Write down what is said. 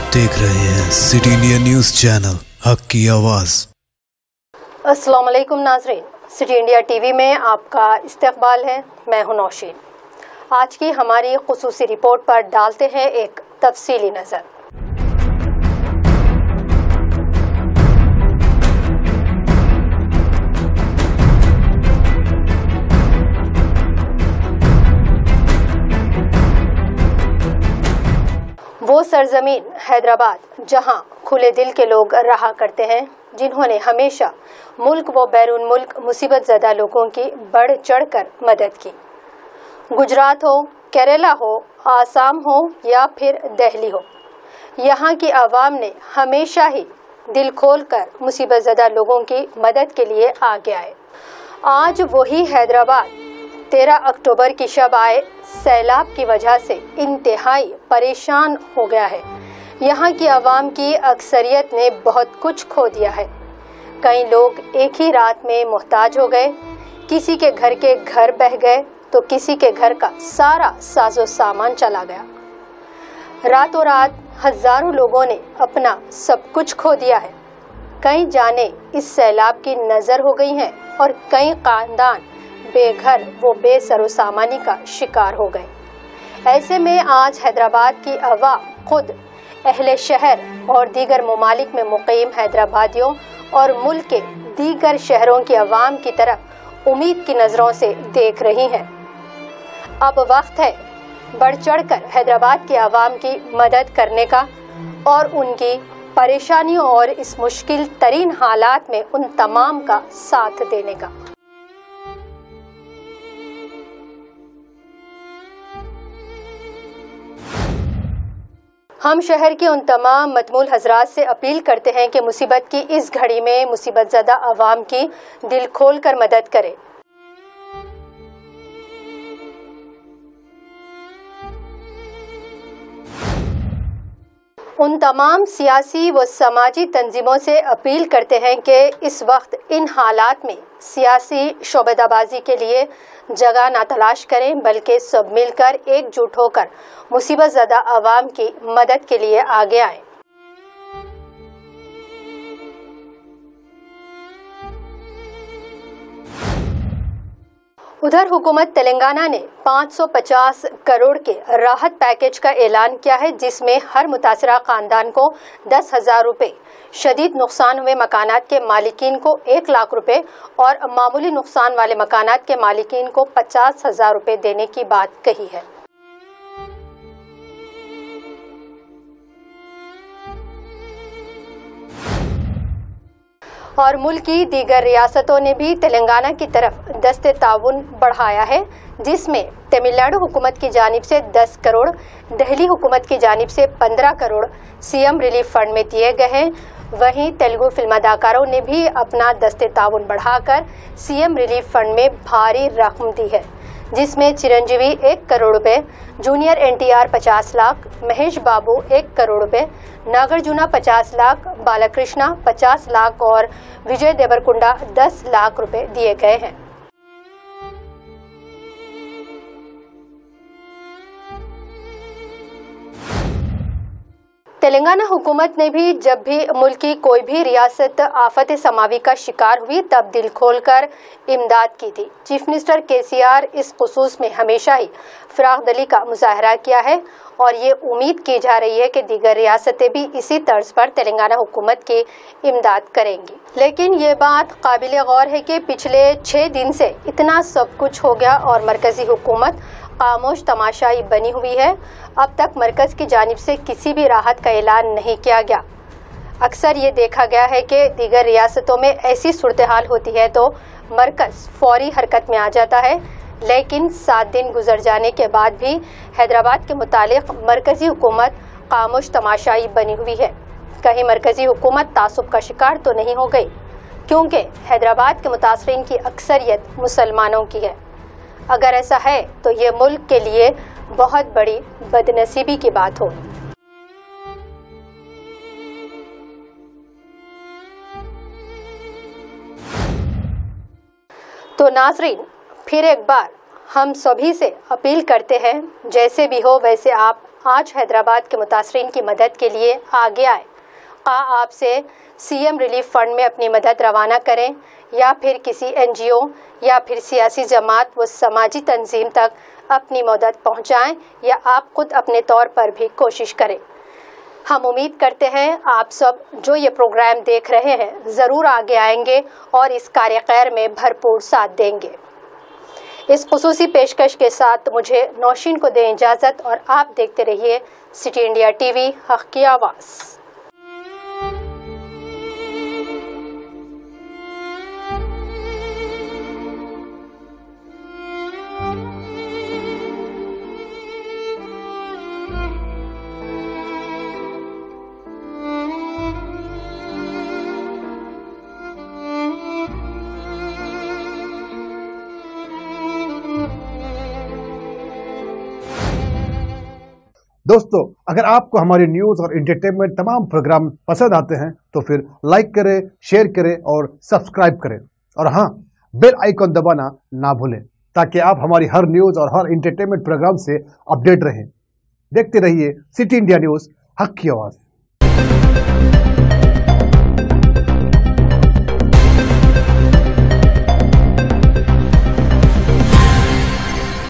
आप देख रहे हैं सिटी इंडिया न्यूज चैनल, हक की आवाज। अस्सलाम वालेकुम नाज़रीन, सिटी इंडिया टीवी में आपका इस्तकबाल है। मैं हूं नौशीन। आज की हमारी खुसूसी रिपोर्ट पर डालते हैं एक तफसीली नज़र। वो सरजमीन हैदराबाद जहां खुले दिल के लोग रहा करते हैं, जिन्होंने हमेशा मुल्क व बैरून मुल्क मुसीबत ज़दा लोगों की बढ़ चढ़ कर मदद की। गुजरात हो, केरला हो, आसाम हो या फिर दिल्ली हो, यहाँ की आवाम ने हमेशा ही दिल खोल कर मुसीबत ज़दा लोगों की मदद के लिए आगे आए। आज वही हैदराबाद 13 अक्टूबर की शब आए सैलाब की वजह से इंतहाई परेशान हो गया है। यहाँ की आवाम की अक्सरियत ने बहुत कुछ खो दिया है। कई लोग एक ही रात में मोहताज हो गए, किसी के घर बह गए तो किसी के घर का सारा साजो सामान चला गया। रातों रात हजारों लोगों ने अपना सब कुछ खो दिया है। कई जाने इस सैलाब की नज़र हो गई हैं और कई खानदान बेघर वो बेसरो सामानी का शिकार हो गए। ऐसे में आज हैदराबाद की अवाम खुद अहले शहर और दीगर ममालिक में मुक़ीम हैदराबादियों और मुल्क के दीगर शहरों की अवाम की तरफ उम्मीद की नज़रों से देख रही हैं। अब वक्त है बढ़ चढ़ कर हैदराबाद की आवाम की मदद करने का और उनकी परेशानियों और इस मुश्किल तरीन हालात में उन तमाम का साथ देने का। हम शहर के उन तमाम मतमूल हजरात से अपील करते हैं कि मुसीबत की इस घड़ी में मुसीबत ज़दा आवाम की दिल खोल कर मदद करें। उन तमाम सियासी व समाजी तंजीमों से अपील करते हैं कि इस वक्त इन हालात में सियासी शोबेदाबाजी के लिए जगह ना तलाश करें, बल्कि सब मिलकर एकजुट होकर मुसीबत ज़दा आवाम की मदद के लिए आगे आएं। उधर हुकूमत तेलंगाना ने 550 करोड़ के राहत पैकेज का ऐलान किया है, जिसमें हर मुतासरा खानदान को 10,000 रुपये, शदीद नुकसान हुए मकानात के मालिकीन को 1 लाख रुपए और मामूली नुकसान वाले मकानात के मालिकीन को 50,000 रुपये देने की बात कही है। और मुल्क की दीगर रियासतों ने भी तेलंगाना की तरफ दस्ते ताउन बढ़ाया है, जिसमें तमिलनाडु हुकूमत की जानिब से 10 करोड़, दिल्ली हुकूमत की जानिब से 15 करोड़ सीएम रिलीफ फंड में दिए गए हैं। वहीं तेलुगु फिल्म अदाकारों ने भी अपना दस्ते ताउन बढ़ाकर सीएम रिलीफ फंड में भारी रकम दी है, जिसमें चिरंजीवी 1 करोड़ रुपए, जूनियर एनटीआर 50 लाख, महेश बाबू 1 करोड़ रुपए, नागार्जुना 50 लाख, बालाकृष्णा 50 लाख और विजय देवरकुंडा 10 लाख रुपए दिए गए हैं। तेलंगाना हुकूमत ने भी जब भी मुल्क की कोई भी रियासत आफत समावी का शिकार हुई तब दिल खोलकर इमदाद की थी। चीफ मिनिस्टर केसीआर इस खुसूस में हमेशा ही फराख दिली का मुजाहरा किया है और ये उम्मीद की जा रही है कि दीगर रियासतें भी इसी तर्ज पर तेलंगाना हुकूमत की इमदाद करेंगी। लेकिन ये बात काबिल गौर है कि पिछले 6 दिन से इतना सब कुछ हो गया और मरकजी हुकूमत खामोश तमाशाई बनी हुई है। अब तक मरकज़ की जानिब से किसी भी राहत का ऐलान नहीं किया गया। अक्सर ये देखा गया है कि दीगर रियासतों में ऐसी सूरत हाल होती है तो मरकज़ फौरी हरकत में आ जाता है, लेकिन 7 दिन गुजर जाने के बाद भी हैदराबाद के मुतालिक मरकज़ी हुकूमत खामोश तमाशाई बनी हुई है। कहीं मरकज़ी हुकूमत तासुब का शिकार तो नहीं हो गई, क्योंकि हैदराबाद के मुतासरीन की अक्सरियत मुसलमानों की है। अगर ऐसा है तो ये मुल्क के लिए बहुत बड़ी बदनसीबी की बात हो। तो नाज़रीन, फिर एक बार हम सभी से अपील करते हैं, जैसे भी हो वैसे आप आज हैदराबाद के मुतासरीन की मदद के लिए आगे आए। आप से सीएम रिलीफ फंड में अपनी मदद रवाना करें या फिर किसी एनजीओ या फिर सियासी जमात व समाजी तंजीम तक अपनी मदद पहुंचाएं या आप खुद अपने तौर पर भी कोशिश करें। हम उम्मीद करते हैं आप सब जो ये प्रोग्राम देख रहे हैं ज़रूर आगे आएंगे और इस कार्य खैर में भरपूर साथ देंगे। इस खुसूसी पेशकश के साथ मुझे नौशीन को दें इजाज़त और आप देखते रहिए सिटी इंडिया टीवी, हक़ की आवाज़। दोस्तों, अगर आपको हमारी न्यूज़ और एंटरटेनमेंट तमाम प्रोग्राम पसंद आते हैं तो फिर लाइक करें, शेयर करें और सब्सक्राइब करें। और हाँ, बेल आइकन दबाना ना भूलें ताकि आप हमारी हर न्यूज़ और हर एंटरटेनमेंट प्रोग्राम से अपडेट रहें। देखते रहिए सिटी इंडिया न्यूज़, हक़ की आवाज़।